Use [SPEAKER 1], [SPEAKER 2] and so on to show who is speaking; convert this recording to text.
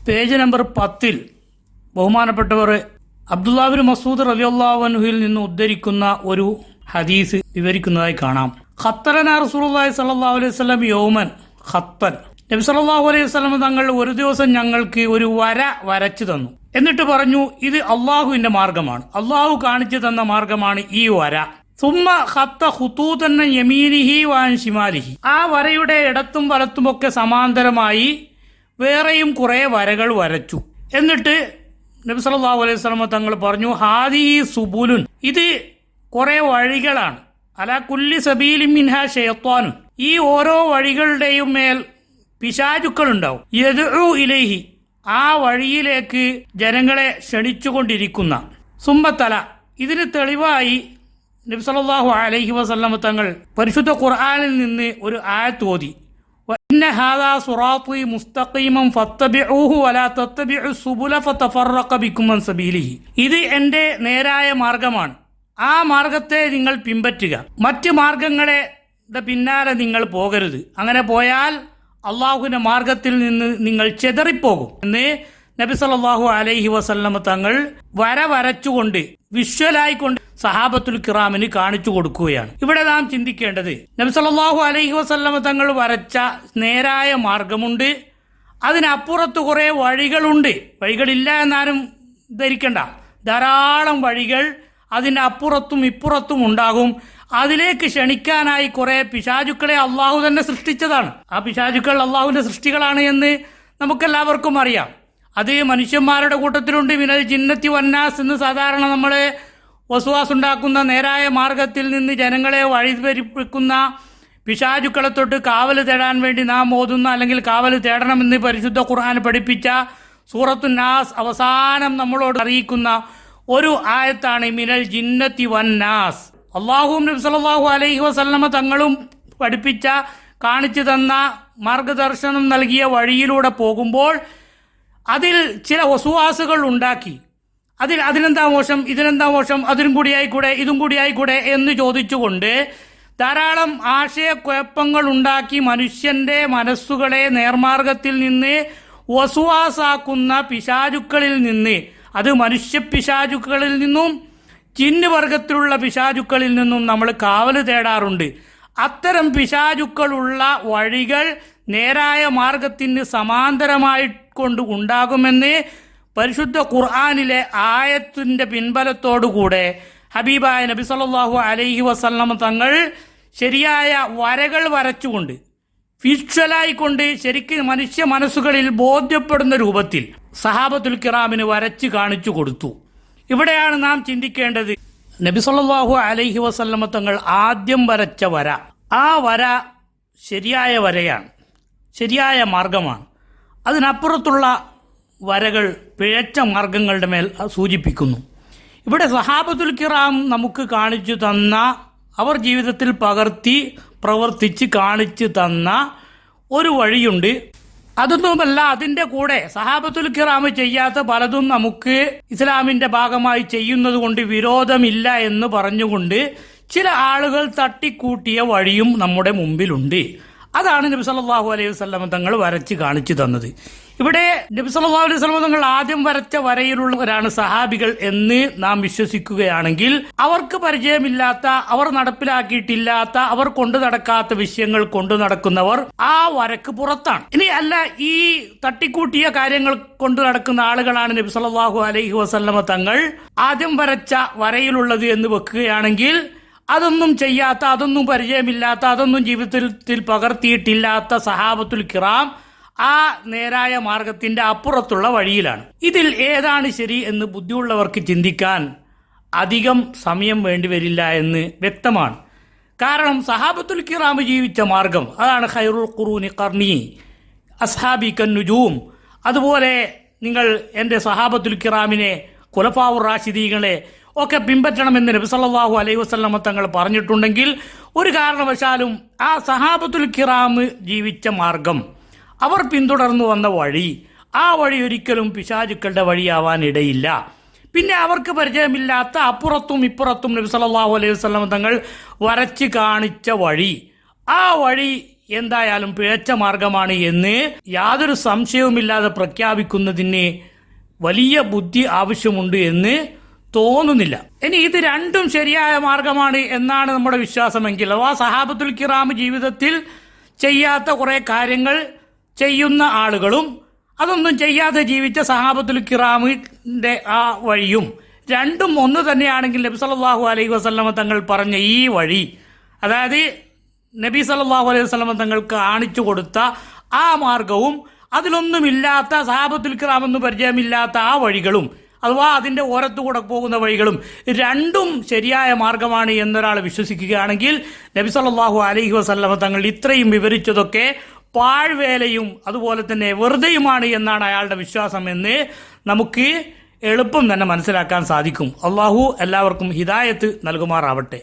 [SPEAKER 1] Page number 10 ബഹുമാനപ്പെട്ടവർ അബ്ദുല്ലാഹിബ്ൻ മസ്ഊദ് റളിയല്ലാഹു അൻഹുവിൽ നിന്ന് ഉദ്ധരിക്കുന്ന ഒരു ഹദീസ് വിവരിക്കുന്നതായി കാണാം. ഖത്തലനാ റസൂലുള്ളാഹി സ്വല്ലല്ലാഹു അലൈഹി വസല്ലം യൗമൻ ഖത്തൻ. നബി സല്ലല്ലാഹു അലൈഹി വസല്ലം തങ്ങൾ ഒരു ദിവസം ഞങ്ങൾക്ക് ഒരു വര വരച്ചു തന്നു. എന്നിട്ട് പറഞ്ഞു, ഇത് അള്ളാഹുവിന്റെ മാർഗമാണ്, അള്ളാഹു കാണിച്ചു തന്ന മാർഗമാണ് ഈ വര. സുമ്മ ഖത്ത ഖുതൂതൻ യമീനിഹി വഅൻ ശിമാലിഹി. ആ വരയുടെ ഇടത്തും വലത്തുമൊക്കെ സമാന്തരമായി വേറെയും കുറെ വരകൾ വരച്ചു. എന്നിട്ട് നബി സല്ലല്ലാഹു അലൈഹി വസല്ലം തങ്ങൾ പറഞ്ഞു, ഹാദിഹി സുബുലുൻ, ഇത് കുറെ വഴികളാണ്. അലാ കുല്ലി സബീലിൻ മിൻഹാ ശൈത്വാനുൻ, ഈ ഓരോ വഴികളുടെയും മേൽ പിശാചുക്കൾ ഉണ്ടാവും. യദ്ഉ ഇലൈഹി, ആ വഴിയിലേക്ക് ജനങ്ങളെ ക്ഷണിച്ചുകൊണ്ടിരിക്കുന്ന. സുമ്മത്തല, ഇതിന് തെളിവായി നബി സല്ലല്ലാഹു അലൈഹി വസല്ലം തങ്ങൾ പരിശുദ്ധ ഖുർആനിൽ നിന്ന് ഒരു ആയത്ത് ഓതി. വഇന്ന ഹാദാ സിറാത്തി മുസ്തഖീമൻ ഫത്തബിഊഹു വലാ തത്തബിഉസ് സുബുല ഫതഫറഖ ബികും അൻ സബീലിഹി. ഇത് എന്റെ നേരായ മാർഗമാണ്, ആ മാർഗത്തെ നിങ്ങൾ പിൻപറ്റുക, മറ്റ് മാർഗങ്ങളെ പിന്നാലെ നിങ്ങൾ പോകരുത്. അങ്ങനെ പോയാൽ അള്ളാഹുവിന്റെ മാർഗത്തിൽ നിന്ന് നിങ്ങൾ ചെതറിപ്പോകും എന്ന് നബി സല്ലല്ലാഹു അലൈഹി വസല്ലം തങ്ങൾ വര വരച്ചുകൊണ്ട് വിഷ്വലായിക്കൊണ്ട് സഹാബത്തുൽ കിറാമിന് കാണിച്ചു കൊടുക്കുകയാണ്. ഇവിടെ നാം ചിന്തിക്കേണ്ടത്, നബി സല്ലല്ലാഹു അലൈഹി വസല്ലം തങ്ങൾ വരച്ച നേരായ മാർഗമുണ്ട്, അതിനപ്പുറത്ത് കുറെ വഴികളുണ്ട്. വഴികളില്ല എന്നാരും ധരിക്കണ്ട, ധാരാളം വഴികൾ അതിൻ്റെ അപ്പുറത്തും ഇപ്പുറത്തും ഉണ്ടാകും. അതിലേക്ക് ക്ഷണിക്കാനായി കുറെ പിശാചുക്കളെ അള്ളാഹു തന്നെ സൃഷ്ടിച്ചതാണ്. ആ പിശാചുക്കൾ അള്ളാഹുവിന്റെ സൃഷ്ടികളാണ് എന്ന് നമുക്കെല്ലാവർക്കും അറിയാം. അത് മനുഷ്യന്മാരുടെ കൂട്ടത്തിലുണ്ട്. മിനൽ ജിന്നത്തി വന്നാസ് എന്ന് സാധാരണ നമ്മളെ വസ്വാസ് ഉണ്ടാക്കുന്ന നേരായ മാർഗത്തിൽ നിന്ന് ജനങ്ങളെ വഴിപരിപ്പിക്കുന്ന പിശാചുക്കളെ തൊട്ട് കാവൽ തേടാൻ വേണ്ടി നാം ഓതുന്ന, അല്ലെങ്കിൽ കാവൽ തേടണമെന്ന് പരിശുദ്ധ ഖുർആൻ പഠിപ്പിച്ച സൂറത്തുൻ നാസ് അവസാനം നമ്മളോട് അറിയിക്കുന്ന ഒരു ആയത്താണ് മിനൽ ജിന്നത്തി വന്നാസ്. അള്ളാഹുവും നബി സല്ലല്ലാഹു അലൈഹി വസല്ലമ തങ്ങളും പഠിപ്പിച്ച, കാണിച്ചു തന്ന, മാർഗദർശനം നൽകിയ വഴിയിലൂടെ പോകുമ്പോൾ അതിൽ ചില വസ്വാസുകൾ ഉണ്ടാക്കി, അതിനെന്താ മോശം, ഇതിനെന്താ മോശം, അതിനും കൂടിയായിക്കൂടെ, ഇതും കൂടിയായിക്കൂടെ എന്ന് ചോദിച്ചുകൊണ്ട് ധാരാളം ആശയക്കുഴപ്പങ്ങൾ ഉണ്ടാക്കി മനുഷ്യന്റെ മനസ്സുകളെ നേർമാർഗത്തിൽ നിന്ന് വസ്വാസാക്കുന്ന പിശാചുക്കളിൽ നിന്ന്, അത് മനുഷ്യ പിശാചുക്കളിൽ നിന്നും ജിന്ന് വർഗത്തിലുള്ള പിശാചുക്കളിൽ നിന്നും നമ്മൾ കാവൽ തേടാറുണ്ട്. അത്തരം പിശാചുക്കളുള്ള വഴികൾ നേരായ മാർഗത്തിന് സമാന്തരമായി കൊണ്ട് ഉണ്ടാകുമെന്ന് പരിശുദ്ധ ഖുർആനിലെ ആയത്തിന്റെ പിൻബലത്തോടുകൂടെ ഹബീബായ നബി സല്ലല്ലാഹു അലൈഹി വസല്ലം തങ്ങൾ ശരിയായ വരകൾ വരച്ചുകൊണ്ട്, വിഷ്വലായിക്കൊണ്ട്, ശരിക്കും മനുഷ്യ മനസ്സുകളിൽ ബോധ്യപ്പെടുന്ന രൂപത്തിൽ സഹാബത്തുൽ കിറാമിന് വരച്ച് കാണിച്ചു കൊടുത്തു. ഇവിടെയാണ് നാം ചിന്തിക്കേണ്ടത്. നബി സല്ലല്ലാഹു അലൈഹി വസല്ലം തങ്ങൾ ആദ്യം വരച്ച വര, ആ വര ശരിയായ വരയാണ്, ശരിയായ മാർഗമാണ്. അതിനപ്പുറത്തുള്ള വരകൾ പിഴച്ച മാർഗങ്ങളുടെ മേൽ സൂചിപ്പിക്കുന്നു. ഇവിടെ സഹാബത്തുൽ കിറാം നമുക്ക് കാണിച്ചു തന്ന, അവർ ജീവിതത്തിൽ പകർത്തി പ്രവർത്തിച്ച് കാണിച്ചു തന്ന ഒരു വഴിയുണ്ട്. അതൊന്നുമല്ല, അതിന്റെ കൂടെ സഹാബത്തുൽ കിറാം ചെയ്യാത്ത പലതും നമുക്ക് ഇസ്ലാമിന്റെ ഭാഗമായി ചെയ്യുന്നത് കൊണ്ട് വിരോധമില്ല എന്ന് പറഞ്ഞുകൊണ്ട് ചില ആളുകൾ തട്ടിക്കൂട്ടിയ വഴിയും നമ്മുടെ മുമ്പിലുണ്ട്. അതാണ് നബി സല്ലല്ലാഹു അലൈഹി വസല്ലം തങ്ങൾ വരച്ച് കാണിച്ചു തന്നത്. ഇവിടെ നബി സല്ലല്ലാഹു അലൈഹി വസല്ലം തങ്ങൾ ആദ്യം വരച്ച വരയിലുള്ളവരാണ് സഹാബികൾ എന്ന് നാം വിശ്വസിക്കുകയാണെങ്കിൽ, അവർക്ക് പരിചയമില്ലാത്ത, അവർ നടപ്പിലാക്കിയിട്ടില്ലാത്ത, അവർ കൊണ്ടു നടക്കാത്ത വിഷയങ്ങൾ കൊണ്ടു നടക്കുന്നവർ ആ വരക്ക് പുറത്താണ്. ഇനി അല്ല, ഈ തട്ടിക്കൂട്ടിയ കാര്യങ്ങൾ കൊണ്ടു നടക്കുന്ന ആളുകളാണ് നബി സല്ലല്ലാഹു അലൈഹി വസല്ലം തങ്ങൾ ആദ്യം വരച്ച വരയിലുള്ളത് എന്ന് വെക്കുകയാണെങ്കിൽ, അതൊന്നും ചെയ്യാത്ത, അതൊന്നും പരിചയമില്ലാത്ത, അതൊന്നും ജീവിതത്തിൽ പകർത്തിയിട്ടില്ലാത്ത സഹാബത്തുൽ കിറാം ആ നേരായ മാർഗത്തിന്റെ അപ്പുറത്തുള്ള വഴിയിലാണ്. ഇതിൽ ഏതാണ് ശരി എന്ന് ബുദ്ധിയുള്ളവർക്ക് ചിന്തിക്കാൻ അധികം സമയം വേണ്ടിവരില്ല എന്ന് വ്യക്തമാണ്. കാരണം സഹാബത്തുൽ കിറാം ജീവിച്ച മാർഗം അതാണ് ഖൈറുൽ ഖുറൂനി ഖർനി അസ്ഹാബി കന്നുജൂം. അതുപോലെ നിങ്ങൾ എൻ്റെ സഹാബത്തുൽ കിറാമിനെ, ഖുലഫാഉർ റാഷിദീങ്ങളെ ഒക്കെ പിൻപറ്റണമെന്ന് നബി സല്ലല്ലാഹു അലൈഹി വസല്ലം തങ്ങൾ പറഞ്ഞിട്ടുണ്ടെങ്കിൽ, ഒരു കാരണവശാലും ആ സഹാബത്തുൽ കിറാം ജീവിച്ച മാർഗം, അവർ പിന്തുടർന്നു വന്ന വഴി, ആ വഴി ഒരിക്കലും പിശാചുക്കളുടെ വഴിയാവാൻ ഇടയില്ല. പിന്നെ അവർക്ക് പരിചയമില്ലാത്ത അപ്പുറത്തും ഇപ്പുറത്തും നബി സല്ലല്ലാഹു അലൈഹി വസല്ലം തങ്ങൾ വരച്ച് കാണിച്ച വഴി, ആ വഴി എന്തായാലും പിഴച്ച മാർഗമാണ് എന്ന് യാതൊരു സംശയവുമില്ലാതെ പ്രഖ്യാപിക്കുന്നതിന് വലിയ ബുദ്ധി ആവശ്യമുണ്ട് എന്ന് തോന്നുന്നില്ല. ഇനി ഇത് രണ്ടും ശരിയായ മാർഗമാണ് എന്നാണ് നമ്മുടെ വിശ്വാസമെങ്കിൽ, അഥവാ സഹാബത്തുൽ കിറാം ജീവിതത്തിൽ ചെയ്യാത്ത കുറെ കാര്യങ്ങൾ ചെയ്യുന്ന ആളുകളും അതൊന്നും ചെയ്യാതെ ജീവിച്ച സഹാബത്തുൽ കിറാമിന്റെ ആ വഴിയും രണ്ടും ഒന്ന് തന്നെയാണെങ്കിൽ നബി സല്ലല്ലാഹു അലൈഹി വസല്ലമ തങ്ങൾ പറഞ്ഞ ഈ വഴി, അതായത് നബി സല്ലല്ലാഹു അലൈഹി വസല്ലമ തങ്ങൾ കാണിച്ചു കൊടുത്ത ആ മാർഗവും അതിലൊന്നുമില്ലാത്ത സഹാബത്തുൽ കിറാം എന്ന് പരിചയമില്ലാത്ത ആ വഴികളും, അഥവാ അതിന്റെ ഓരത്തുകൂടെ പോകുന്ന വഴികളും രണ്ടും ശരിയായ മാർഗമാണ് എന്നൊരാൾ വിശ്വസിക്കുകയാണെങ്കിൽ നബി സല്ലല്ലാഹു അലൈഹി വസല്ലമ തങ്ങൾ ഇത്രയും വിവരിച്ചതൊക്കെ പാഴ്വേലയും അതുപോലെ തന്നെ വെറുതെയുമാണ് എന്നാണ് അയാളുടെ വിശ്വാസം എന്ന് നമുക്ക് എളുപ്പം തന്നെ മനസ്സിലാക്കാൻ സാധിക്കും. അള്ളാഹു എല്ലാവർക്കും ഹിദായത്ത് നൽകുമാറാവട്ടെ.